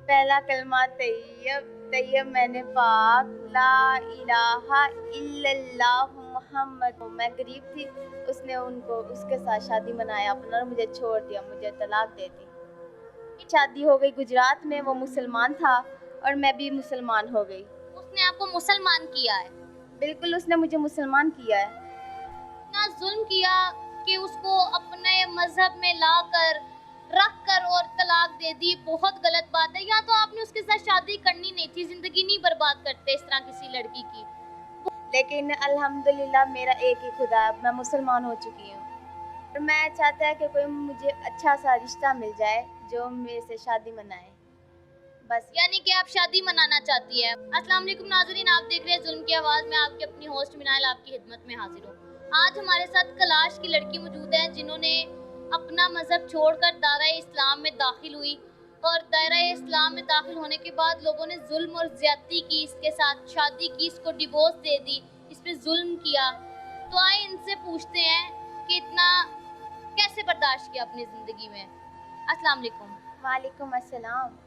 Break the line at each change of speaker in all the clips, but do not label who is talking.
पहला कलमा तैयब तैयब मैंने पाक ला इलाहा इल्लल्लाह मुहम्मद। मैं गरीब थी, उसने उनको उसके साथ शादी मनाया अपना और मुझे छोड़ दिया, मुझे तलाक दे दी। शादी हो गई गुजरात में, वो मुसलमान था और मैं भी मुसलमान हो गई।
उसने आपको मुसलमान किया है?
बिल्कुल, उसने मुझे मुसलमान किया है।
इतना जुल्म किया कि उसको अपने मजहब में लाकर रख कर और तलाक दे दी, बहुत गलत बात है। या तो आपने उसके साथ शादी करनी नहीं थी, जिंदगी नहीं बर्बाद करते इस तरह किसी लड़की की।
लेकिन अल्हम्दुलिल्लाह मेरा एक ही खुदा है, मैं मुसलमान हो चुकी हूँ और मैं चाहता है कि कोई मुझे अच्छा सा रिश्ता मिल जाए जो मेरे से शादी मनाए, बस।
यानी कि आप शादी मनाना चाहती है। अस्सलाम वालेकुम नाज़रीन, आप देख रहे हैं जुल्म की आवाज़ में आपकी अपनी होस्ट मिनाल आपकी खिदमत में हाजिर हूँ। आज हमारे साथ कलाश की लड़की मौजूद है जिन्होंने अपना मजहब छोड़कर दायरा इस्लाम में दाखिल हुई और दायरा इस्लाम में दाखिल होने के बाद लोगों ने जुल्म और ज्यादती की, इसके साथ शादी की, इसको डिवोर्स दे दी, इस पे जुल्म किया। तो आए इनसे पूछते हैं कि इतना कैसे बर्दाश्त किया अपनी जिंदगी में। अस्सलाम वालेकुम।
वालेकुम अस्सलाम।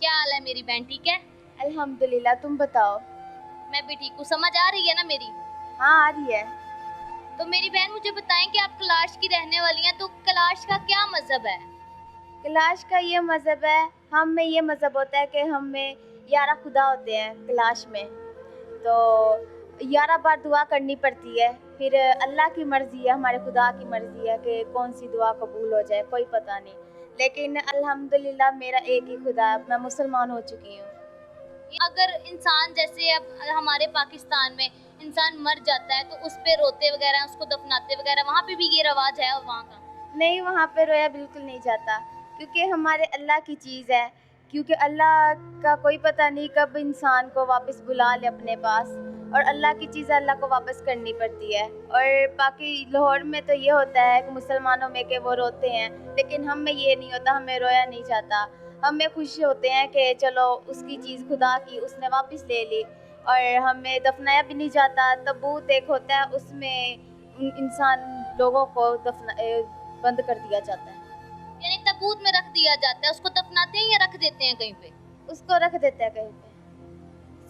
क्या हाल है मेरी बहन, ठीक है?
अल्हम्दुलिल्लाह, तुम बताओ।
मैं भी ठीक हूँ। समझ आ रही है ना मेरी?
हाँ, आ रही है।
तो मेरी बहन मुझे बताएं कि आप कैलाश की रहने वाली हैं, तो कैलाश का क्या मजहब है?
कैलाश का ये मज़हब है, हम में ये मज़हब होता है कि हम में 11 खुदा होते हैं कैलाश में, तो 11 बार दुआ करनी पड़ती है। फिर अल्लाह की मर्ज़ी है, हमारे खुदा की मर्ज़ी है कि कौन सी दुआ कबूल हो जाए, कोई पता नहीं। लेकिन अल्हम्दुलिल्लाह मेरा एक ही खुदा है, मैं मुसलमान हो चुकी हूँ।
अगर इंसान जैसे अब हमारे पाकिस्तान में इंसान मर जाता है तो उस पे रोते वगैरह, उसको दफनाते वगैरह, वहाँ पे भी ये रवाज है? और वहाँ का
नहीं, वहाँ पे रोया बिल्कुल नहीं जाता क्योंकि हमारे अल्लाह की चीज़ है। क्योंकि अल्लाह का कोई पता नहीं कब इंसान को वापस बुला ले अपने पास, और अल्लाह की चीज़ अल्लाह को वापस करनी पड़ती है। और बाकी लाहौर में तो ये होता है कि मुसलमानों में कि वो रोते हैं, लेकिन हम में ये नहीं होता, हमें रोया नहीं जाता। हमें खुश होते हैं कि चलो उसकी चीज़ खुदा की उसने वापस ले ली, और हमें दफनाया भी नहीं जाता। तबूत एक होता है, उसमें इंसान लोगों को बंद कर दिया जाता है।
यानी ताबूत में रख दिया जाता है, उसको दफनाते हैं या रख देते हैं कहीं पे?
उसको रख देते हैं कहीं पे।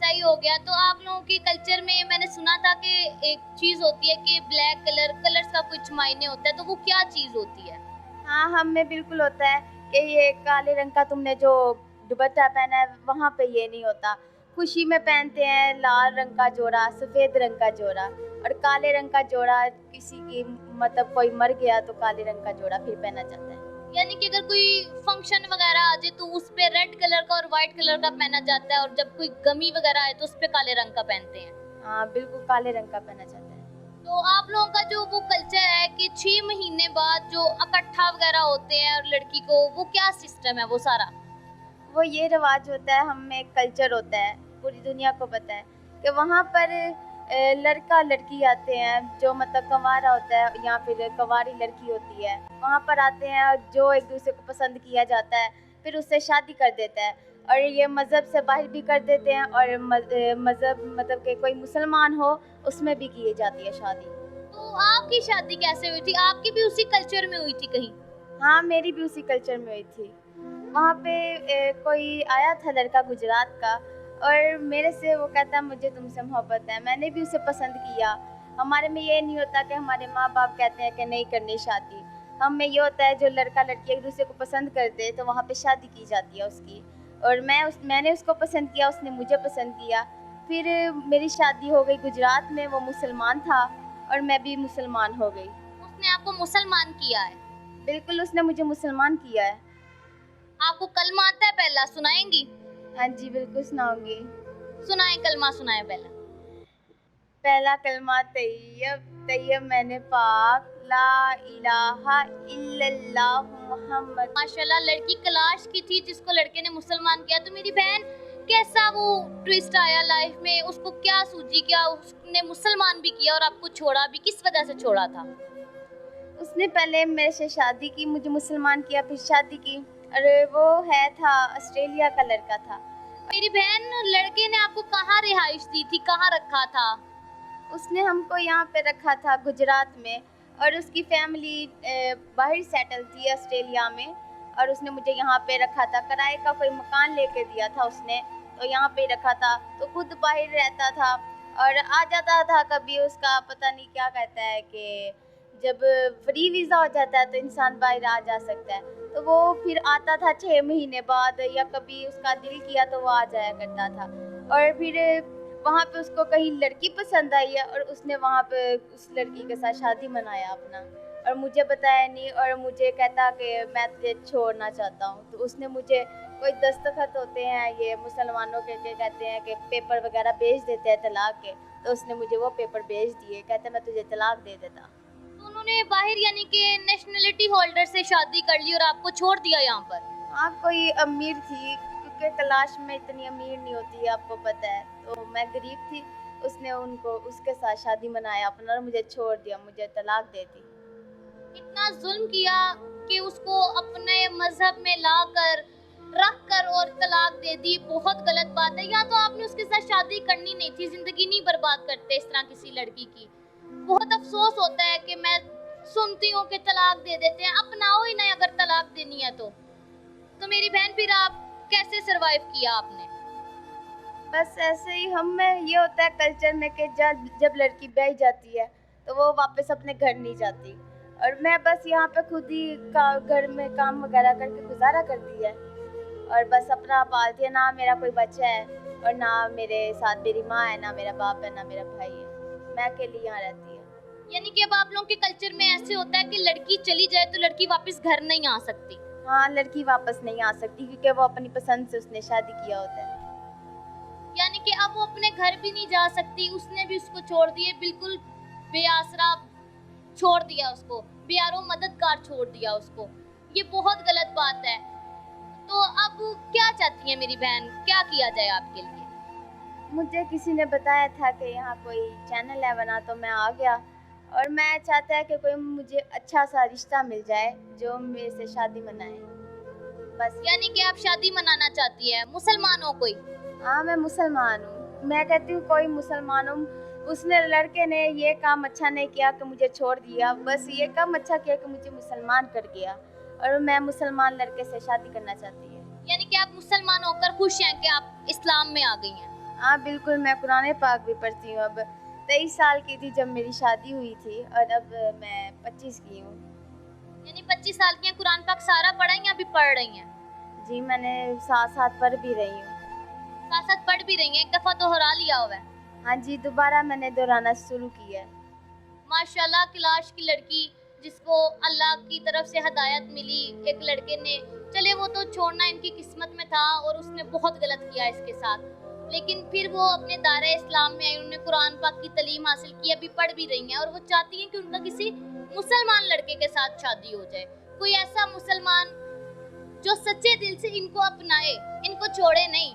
सही हो गया। तो आप लोगों के कल्चर में मैंने सुना था कि एक चीज होती है कि ब्लैक कलर्स का कुछ मायने होता है, तो वो क्या चीज होती है?
हाँ, हम में बिल्कुल होता है कि ये काले रंग का तुमने जो दुपट्टा पहना है, वहाँ पे ये नहीं होता। खुशी में पहनते हैं लाल रंग का जोड़ा, सफ़ेद रंग का जोड़ा, और काले रंग का जोड़ा किसी की मतलब कोई मर गया तो काले रंग का जोड़ा फिर पहना जाता है।
यानी कि अगर कोई फंक्शन वगैरह आ जाए तो उस पे रेड कलर का और व्हाइट कलर का पहना जाता है, और जब कोई गमी वगैरह आए तो उस पे काले रंग का पहनते हैं।
हाँ, बिल्कुल काले रंग का पहना जाता है।
तो आप लोगों का जो वो कल्चर है कि 6 महीने बाद जो इकट्ठा वगैरह होते हैं और लड़की को, वो क्या सिस्टम है वो सारा?
वो ये रिवाज होता है, हम में एक कल्चर होता है, पूरी दुनिया को पता है कि वहाँ पर लड़का लड़की आते हैं जो मतलब कंवारा होता है या फिर कंवारी लड़की होती है, वहाँ पर आते हैं और जो एक दूसरे को पसंद किया जाता है फिर उससे शादी कर देता है। और ये मज़हब से बाहर भी कर देते हैं, और मज़हब मतलब कि कोई मुसलमान हो उसमें भी की जाती है शादी।
तो आपकी शादी कैसे हुई थी? आपकी भी उसी कल्चर में हुई थी कहीं?
हाँ, मेरी भी उसी कल्चर में हुई थी। वहाँ पे कोई आया था लड़का गुजरात का, और मेरे से वो कहता मुझे तुमसे मोहब्बत है, मैंने भी उसे पसंद किया। हमारे में ये नहीं होता कि हमारे माँ बाप कहते हैं कि नहीं करनी शादी, हम में ये होता है जो लड़का लड़की एक दूसरे को पसंद करते तो वहाँ पे शादी की जाती है उसकी। और मैंने उसको पसंद किया, उसने मुझे पसंद किया, फिर मेरी शादी हो गई गुजरात में। वो मुसलमान था और मैं भी मुसलमान हो गई।
उसने आपको मुसलमान किया है?
बिल्कुल, उसने मुझे मुसलमान किया है।
आपको कलमा आता है पहला, सुनाएंगी?
हाँ जी, बिल्कुल सुनाऊंगी।
सुनाए, कलमा सुनाए पहला।
पहला कलमा तैयब तैयब मैंने पाक ला इलाहा इल्लल्लाह मुहम्मद।
माशाल्लाह, लड़की कैलाश की थी जिसको लड़के ने मुसलमान किया। तो मेरी बहन, कैसा वो ट्विस्ट आया लाइफ में? उसको क्या सूझी, क्या उसने मुसलमान भी किया और आपको छोड़ा भी? किस वजह से छोड़ा था?
उसने पहले मेरे से शादी की, मुझे मुसलमान किया, फिर शादी की। और वो था ऑस्ट्रेलिया का लड़का था।
मेरी बहन, लड़के ने आपको कहाँ रिहाइश दी थी, कहाँ रखा था?
उसने हमको यहाँ पे रखा था गुजरात में, और उसकी फैमिली बाहर सेटल थी ऑस्ट्रेलिया में। और उसने मुझे यहाँ पे रखा था, किराए का कोई मकान लेके दिया था उसने, तो यहाँ पे रखा था। तो खुद बाहर रहता था और आ जाता था कभी, उसका पता नहीं क्या कहता है कि जब फ्री वीज़ा हो जाता है तो इंसान बाहर आ जा सकता है, तो वो फिर आता था 6 महीने बाद, या कभी उसका दिल किया तो वो आ जाया करता था। और फिर वहाँ पे उसको कहीं लड़की पसंद आई है और उसने वहाँ पे उस लड़की के साथ शादी मनाया अपना, और मुझे बताया नहीं, और मुझे कहता कि मैं तुझे छोड़ना चाहता हूँ। तो उसने मुझे कोई दस्तखत होते हैं ये मुसलमानों के कहते हैं कि पेपर वगैरह भेज देते हैं तलाक के, तो उसने मुझे वो पेपर भेज दिए, कहते मैं तुझे तलाक दे देता।
तो उन्होंने बाहर यानी कि नेशनलिटी होल्डर से शादी कर ली और आपको छोड़ दिया यहाँ पर।
हाँ, कोई अमीर थी, क्योंकि तलाश में इतनी अमीर नहीं होती, आपको पता है, तो मैं गरीब थी। उसने उनको उसके साथ शादी मनाया अपना और मुझे छोड़ दिया, मुझे तलाक दे दी।
इतना जुल्म किया कि उसको अपने मजहब में लाकर रख कर और तलाक दे दी, बहुत गलत बात है। या तो आपने उसके साथ शादी करनी नहीं थी, जिंदगी नहीं बर्बाद करते इस तरह किसी लड़की की। बहुत अफसोस होता है कि मैं सुनती हूँ कि तलाक दे देते हैं, अपनाओ ही नहीं अगर तलाक देनी है तो मेरी बहन फिर आप कैसे सरवाइव किया आपने?
बस ऐसे ही हम में ये होता है कल्चर में कि जब लड़की ब्याही जाती है तो वो वापस अपने घर नहीं जाती, और मैं बस यहाँ पे खुद ही घर में काम वगैरह करके गुजारा करती है, और बस अपना पालती है। ना मेरा कोई बच्चा है और ना मेरे साथ मेरी माँ है, ना मेरा बाप है, ना मेरा भाई है, मैं अकेली यहाँ रहती है।
यानी कि अब आप लोगों के कल्चर में ऐसे होता है कि लड़की चली जाए तो लड़की वापस घर नहीं आ सकती।
हाँ, लड़की वापस नहीं आ सकती क्योंकि वो अपनी पसंद से उसने शादी किया होता है।
यानी कि अब वो अपने घर भी नहीं जा सकती, उसने भी उसको छोड़ दिए, बिल्कुल बेआसरा छोड़ दिया उसको, बेयारो मददगार छोड़ दिया उसको। ये बहुत गलत बात है। तो अब क्या चाहती है मेरी बहन, क्या किया जाए आपके लिए?
मुझे किसी ने बताया था कि यहाँ कोई चैनल है बना, तो मैं आ गया, और मैं चाहता है कि कोई मुझे अच्छा सा रिश्ता मिल जाए जो मेरे से शादी मनाए, बस।
यानी कि आप शादी मनाना चाहती है, मुसलमान हो कोई?
हाँ, मैं मुसलमान हूँ। मैं कहती हूँ कोई मुसलमान हूँ, उसने लड़के ने ये काम अच्छा नहीं किया कि मुझे छोड़ दिया, बस ये काम अच्छा किया कि मुझे मुसलमान कर दिया, और मैं मुसलमान लड़के से शादी करना चाहती हूँ।
यानी कि आप मुसलमान होकर खुश हैं कि आप इस्लाम में आ गई हैं?
हाँ बिल्कुल, मैं कुरान पाक भी पढ़ती हूँ। अब 23 साल की थी जब मेरी शादी हुई थी, और अब मैं 25 की हूँ।
यानी 25 साल की हैं, कुरान पाक सारा पढ़ा है या अभी पढ़ रही हैं?
जी, मैंने साथ साथ पढ़ भी रही हूँ।
साथ साथ पढ़ भी रही हैं, एक दफा दोहरा लिया हुआ है?
हाँ जी, दोबारा मैंने दोहराना शुरू किया है।
माशाल्लाह, कैलाश की लड़की जिसको अल्लाह की तरफ से हदायत मिली, एक लड़के ने, चले वो तो छोड़ना इनकी किस्मत में था और उसने बहुत गलत किया इसके साथ, लेकिन फिर वो अपने दायरे इस्लाम में आई, उन्होंने कुरान पाक की तालीम हासिल की, अभी पढ़ भी रही हैं और वो चाहती हैं कि उनका किसी मुसलमान लड़के के साथ शादी हो जाए। कोई ऐसा मुसलमान जो सच्चे दिल से इनको अपनाए, इनको छोड़े नहीं,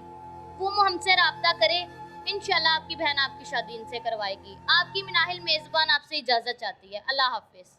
वो हमसे राब्ता करे। इंशाल्लाह आपकी बहन आपकी शादी इनसे करवाएगी। आपकी मिनाहिल मेज़बान आपसे इजाज़त चाहती है। अल्लाह हाफिज़।